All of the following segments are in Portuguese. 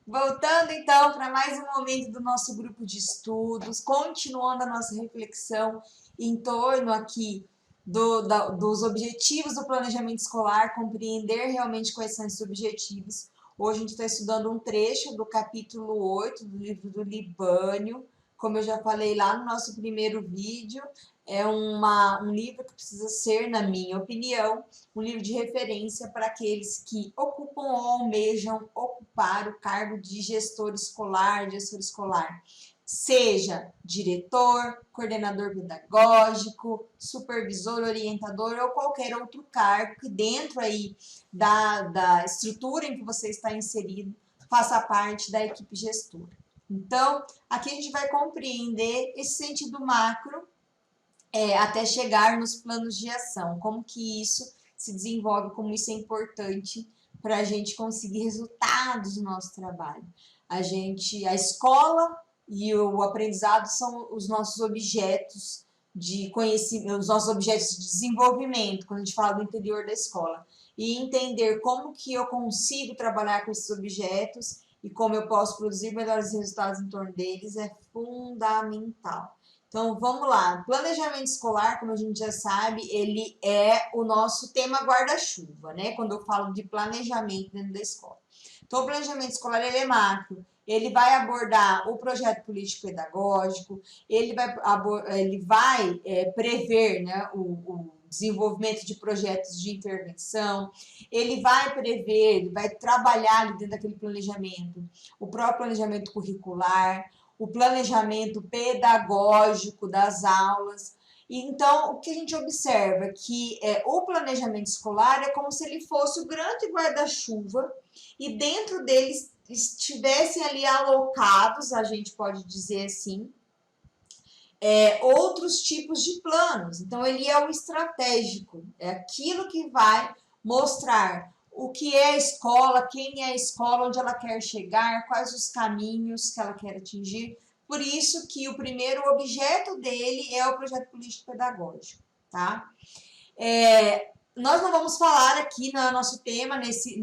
Voltando então para mais um momento do nosso grupo de estudos, continuando a nossa reflexão em torno aqui dos objetivos do planejamento escolar, compreender realmente quais são esses objetivos. Hoje a gente está estudando um trecho do capítulo 8 do livro do Libânio. Como eu já falei lá no nosso primeiro vídeo, é um livro que precisa ser, na minha opinião, um livro de referência para aqueles que ocupam ou almejam ocupar o cargo de gestor escolar, seja diretor, coordenador pedagógico, supervisor, orientador ou qualquer outro cargo que dentro aí da estrutura em que você está inserido faça parte da equipe gestora. Então, aqui a gente vai compreender esse sentido macro até chegar nos planos de ação, como que isso se desenvolve, como isso é importante para a gente conseguir resultados no nosso trabalho. A escola e o aprendizado são os nossos objetos de conhecimento, os nossos objetos de desenvolvimento, quando a gente fala do interior da escola. E entender como que eu consigo trabalhar com esses objetos e como eu posso produzir melhores resultados em torno deles é fundamental. Então, vamos lá. Planejamento escolar, como a gente já sabe, ele é o nosso tema guarda-chuva, né? Quando eu falo de planejamento dentro da escola. Então, o planejamento escolar, ele é macro. Ele vai abordar o projeto político-pedagógico, ele vai prever, né, o desenvolvimento de projetos de intervenção, ele vai trabalhar ali dentro daquele planejamento, o próprio planejamento curricular, o planejamento pedagógico das aulas. Então, o que a gente observa é que o planejamento escolar é como se ele fosse o grande guarda-chuva e dentro deles estivessem ali alocados, a gente pode dizer assim, outros tipos de planos. Então, ele é o estratégico, é aquilo que vai mostrar o que é a escola, quem é a escola, onde ela quer chegar, quais os caminhos que ela quer atingir. Por isso que o primeiro objeto dele é o projeto político-pedagógico, tá? Nós não vamos falar aqui no nosso tema, nesse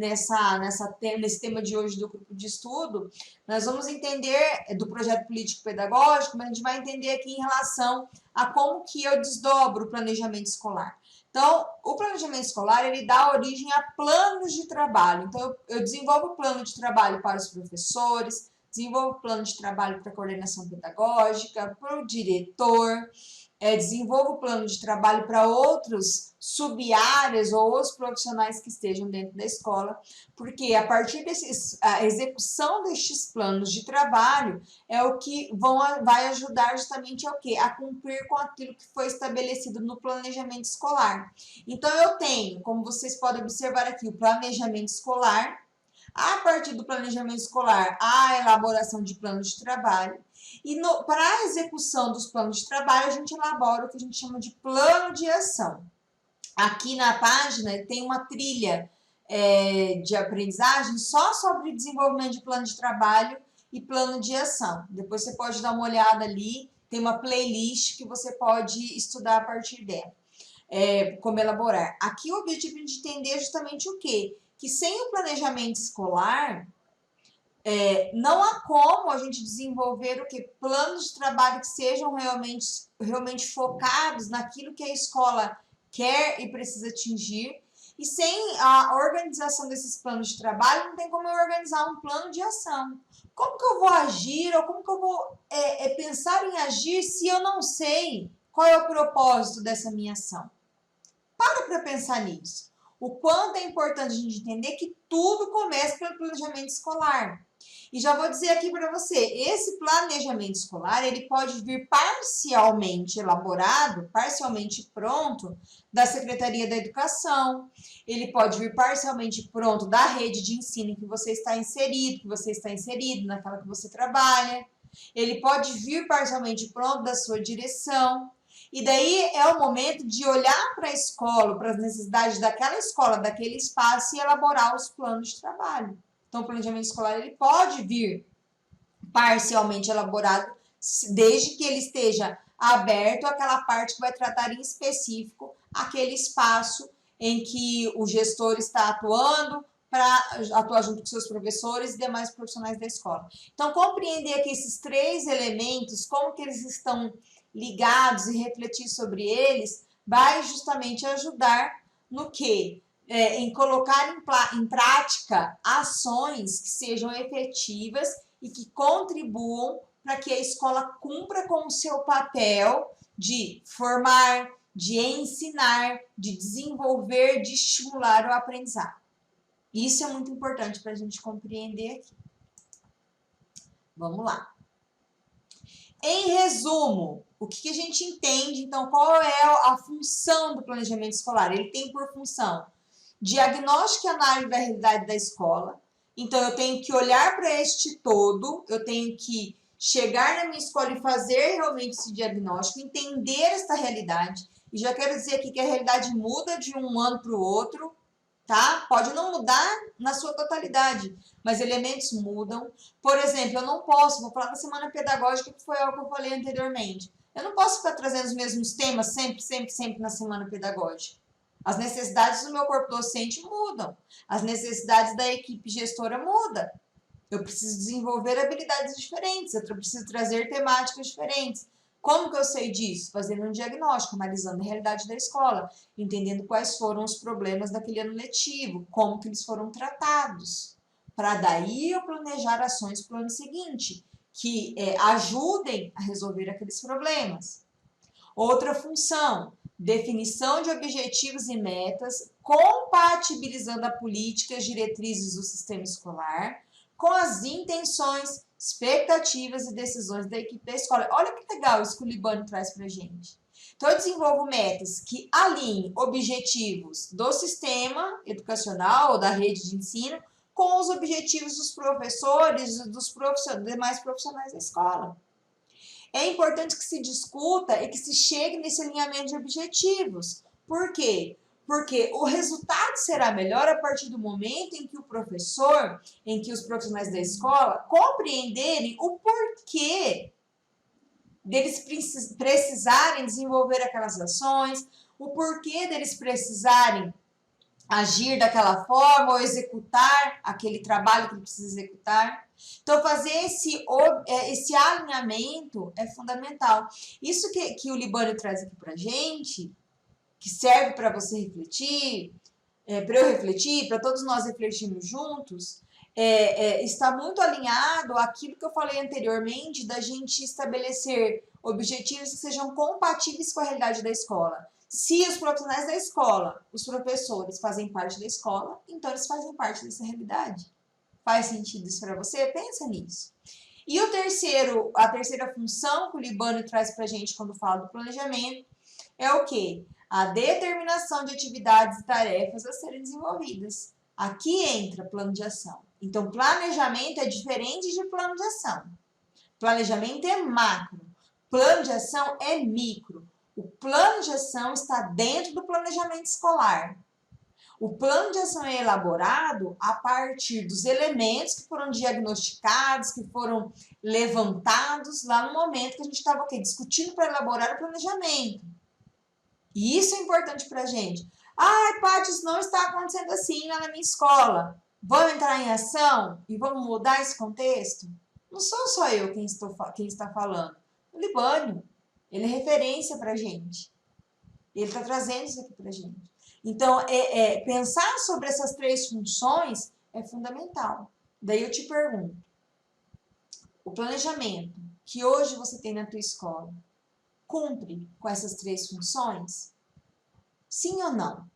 tema de hoje do grupo de estudo, nós vamos entender do projeto político-pedagógico, mas a gente vai entender aqui em relação a como que eu desdobro o planejamento escolar. Então, o planejamento escolar, ele dá origem a planos de trabalho. Então, eu desenvolvo plano de trabalho para os professores, desenvolvo plano de trabalho para a coordenação pedagógica, para o diretor, desenvolvo plano de trabalho para outros sub-áreas ou outros profissionais que estejam dentro da escola, porque a partir a execução destes planos de trabalho é o que vai ajudar justamente ao quê? A cumprir com aquilo que foi estabelecido no planejamento escolar. Então, eu tenho, como vocês podem observar aqui, o planejamento escolar, a partir do planejamento escolar, a elaboração de planos de trabalho. E para a execução dos planos de trabalho, a gente elabora o que a gente chama de plano de ação. Aqui na página tem uma trilha de aprendizagem só sobre desenvolvimento de plano de trabalho e plano de ação. Depois você pode dar uma olhada ali, tem uma playlist que você pode estudar a partir dela. Como elaborar. Aqui o objetivo é de entender justamente o quê? Que sem o planejamento escolar, não há como a gente desenvolver o quê? Planos de trabalho que sejam realmente focados naquilo que a escola quer e precisa atingir. E sem a organização desses planos de trabalho, não tem como eu organizar um plano de ação. Como que eu vou agir ou como que eu vou pensar em agir se eu não sei qual é o propósito dessa minha ação? Para pensar nisso. O quanto é importante a gente entender que tudo começa pelo planejamento escolar. E já vou dizer aqui para você, esse planejamento escolar, ele pode vir parcialmente elaborado, parcialmente pronto da Secretaria da Educação, ele pode vir parcialmente pronto da rede de ensino em que você está inserido, naquela que você trabalha, ele pode vir parcialmente pronto da sua direção. E daí é o momento de olhar para a escola, para as necessidades daquela escola, daquele espaço e elaborar os planos de trabalho. Então, o planejamento escolar ele pode vir parcialmente elaborado, desde que ele esteja aberto àquela parte que vai tratar em específico aquele espaço em que o gestor está atuando, para atuar junto com seus professores e demais profissionais da escola. Então, compreender que esses 3 elementos, como que eles estão ligados e refletir sobre eles, vai justamente ajudar no quê? Em colocar em prática ações que sejam efetivas e que contribuam para que a escola cumpra com o seu papel de formar, de ensinar, de desenvolver, de estimular o aprendizado. Isso é muito importante para a gente compreender aqui. Vamos lá. Em resumo, o que a gente entende, então, qual é a função do planejamento escolar? Ele tem por função diagnóstico e análise da realidade da escola. Então, eu tenho que olhar para este todo, eu tenho que chegar na minha escola e fazer realmente esse diagnóstico, entender esta realidade. E já quero dizer aqui que a realidade muda de um ano para o outro, tá? Pode não mudar na sua totalidade, mas elementos mudam. Por exemplo, eu não posso, vou falar da semana pedagógica, que foi algo que eu falei anteriormente. Eu não posso ficar trazendo os mesmos temas sempre na semana pedagógica. As necessidades do meu corpo docente mudam. As necessidades da equipe gestora mudam. Eu preciso desenvolver habilidades diferentes, eu preciso trazer temáticas diferentes. Como que eu sei disso? Fazendo um diagnóstico, analisando a realidade da escola, entendendo quais foram os problemas daquele ano letivo, como que eles foram tratados, para daí eu planejar ações para o ano seguinte, que ajudem a resolver aqueles problemas. Outra função, definição de objetivos e metas, compatibilizando a política e as diretrizes do sistema escolar com as intenções, expectativas e decisões da equipe da escola. Olha que legal isso que o Libânio traz para a gente. Então, eu desenvolvo metas que alinhem objetivos do sistema educacional ou da rede de ensino com os objetivos dos professores e dos demais profissionais da escola. É importante que se discuta e que se chegue nesse alinhamento de objetivos. Por quê? Porque o resultado será melhor a partir do momento em que o professor, em que os profissionais da escola compreenderem o porquê deles precisarem desenvolver aquelas ações, o porquê deles precisarem agir daquela forma ou executar aquele trabalho que ele precisa executar. Então, fazer esse alinhamento é fundamental. Isso que o Libânio traz aqui para a gente, que serve para você refletir, para eu refletir, para todos nós refletirmos juntos, está muito alinhado àquilo que eu falei anteriormente, da gente estabelecer objetivos que sejam compatíveis com a realidade da escola. Se os profissionais da escola, os professores, fazem parte da escola, então eles fazem parte dessa realidade. Faz sentido isso para você? Pensa nisso. E a terceira função que o Libânio traz para a gente quando fala do planejamento é o quê? A determinação de atividades e tarefas a serem desenvolvidas. Aqui entra plano de ação. Então, planejamento é diferente de plano de ação. Planejamento é macro, plano de ação é micro. O plano de ação está dentro do planejamento escolar. O plano de ação é elaborado a partir dos elementos que foram diagnosticados, que foram levantados lá no momento que a gente estava discutindo para elaborar o planejamento. E isso é importante para a gente. Ai, Paty, isso não está acontecendo assim lá na minha escola. Vamos entrar em ação e vamos mudar esse contexto? Não sou só eu quem está falando. O Libânio, ele é referência para a gente. Ele está trazendo isso aqui para a gente. Então, pensar sobre essas 3 funções é fundamental. Daí eu te pergunto, o planejamento que hoje você tem na tua escola cumpre com essas 3 funções? Sim ou não?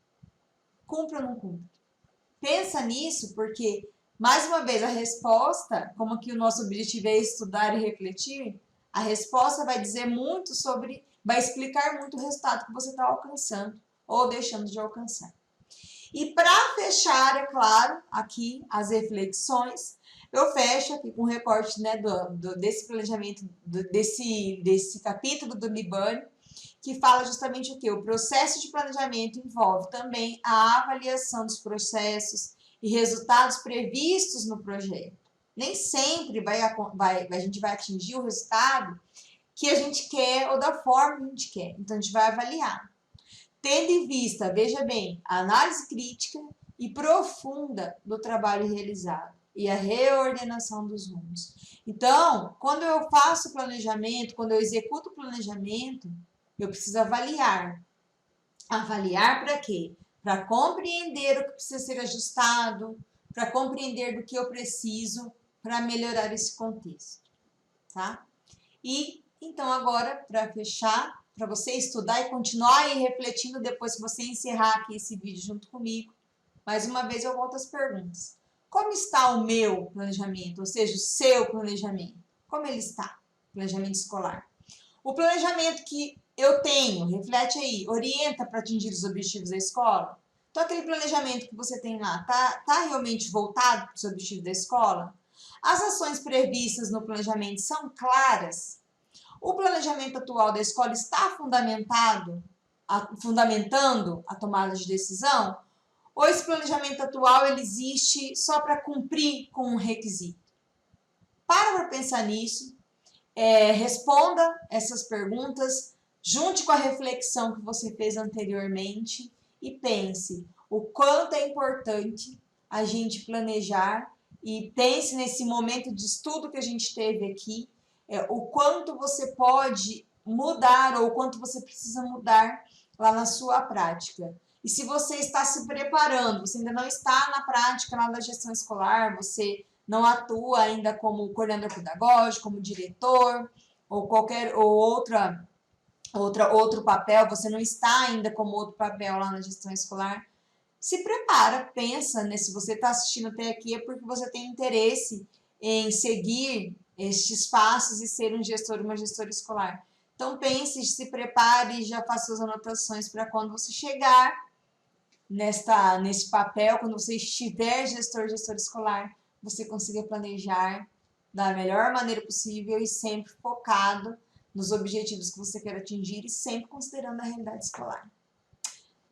Cumpre ou não cumpre? Pensa nisso, porque, mais uma vez, a resposta, como que o nosso objetivo é estudar e refletir, a resposta vai dizer muito vai explicar muito o resultado que você está alcançando ou deixando de alcançar. E para fechar, é claro, aqui as reflexões, eu fecho aqui com um recorte, né, desse planejamento, desse capítulo do Libânio, que fala justamente o quê? O processo de planejamento envolve também a avaliação dos processos e resultados previstos no projeto. Nem sempre a gente vai atingir o resultado que a gente quer ou da forma que a gente quer. Então, a gente vai avaliar. Tendo em vista, veja bem, a análise crítica e profunda do trabalho realizado e a reordenação dos rumos. Então, quando eu faço planejamento, quando eu executo o planejamento, eu preciso avaliar. Avaliar para quê? Para compreender o que precisa ser ajustado, para compreender do que eu preciso para melhorar esse contexto, tá? E então agora, para fechar, para você estudar e continuar aí refletindo depois que você encerrar aqui esse vídeo junto comigo, mais uma vez eu volto às perguntas. Como está o meu planejamento, ou seja, o seu planejamento? Como ele está? Planejamento escolar. O planejamento que eu tenho, reflete aí, orienta para atingir os objetivos da escola? Então, aquele planejamento que você tem lá, tá realmente voltado para os objetivos da escola? As ações previstas no planejamento são claras? O planejamento atual da escola está fundamentando a tomada de decisão? Ou esse planejamento atual ele existe só para cumprir com um requisito? Para pensar nisso, responda essas perguntas, junte com a reflexão que você fez anteriormente e pense o quanto é importante a gente planejar e pense nesse momento de estudo que a gente teve aqui, o quanto você pode mudar ou o quanto você precisa mudar lá na sua prática. E se você está se preparando, você ainda não está na prática lá da gestão escolar, você não atua ainda como coordenador pedagógico, como diretor ou qualquer outro papel, você não está ainda como outro papel lá na gestão escolar, se prepara, pensa, né? Se você está assistindo até aqui é porque você tem interesse em seguir estes passos e ser um gestor, uma gestora escolar. Então pense, se prepare e já faça suas anotações para quando você chegar nesse papel, quando você estiver gestor, gestora escolar, você consiga planejar da melhor maneira possível e sempre focado nos objetivos que você quer atingir e sempre considerando a realidade escolar.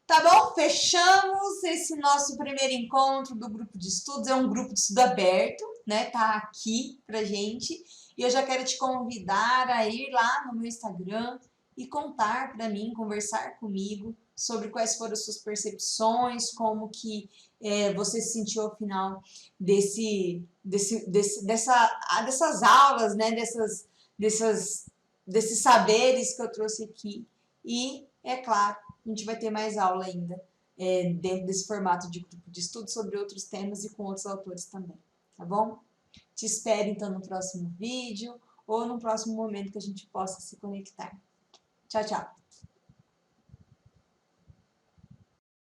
Tá bom? Fechamos esse nosso primeiro encontro do grupo de estudos. É um grupo de estudo aberto, né? Tá aqui pra gente. E eu já quero te convidar a ir lá no meu Instagram e contar para mim, conversar comigo sobre quais foram as suas percepções, como que você se sentiu ao final dessas aulas, né? Desses saberes que eu trouxe aqui. E, é claro, a gente vai ter mais aula ainda dentro desse formato de grupo de estudo sobre outros temas e com outros autores também, tá bom? Te espero então no próximo vídeo ou no próximo momento que a gente possa se conectar. Tchau, tchau!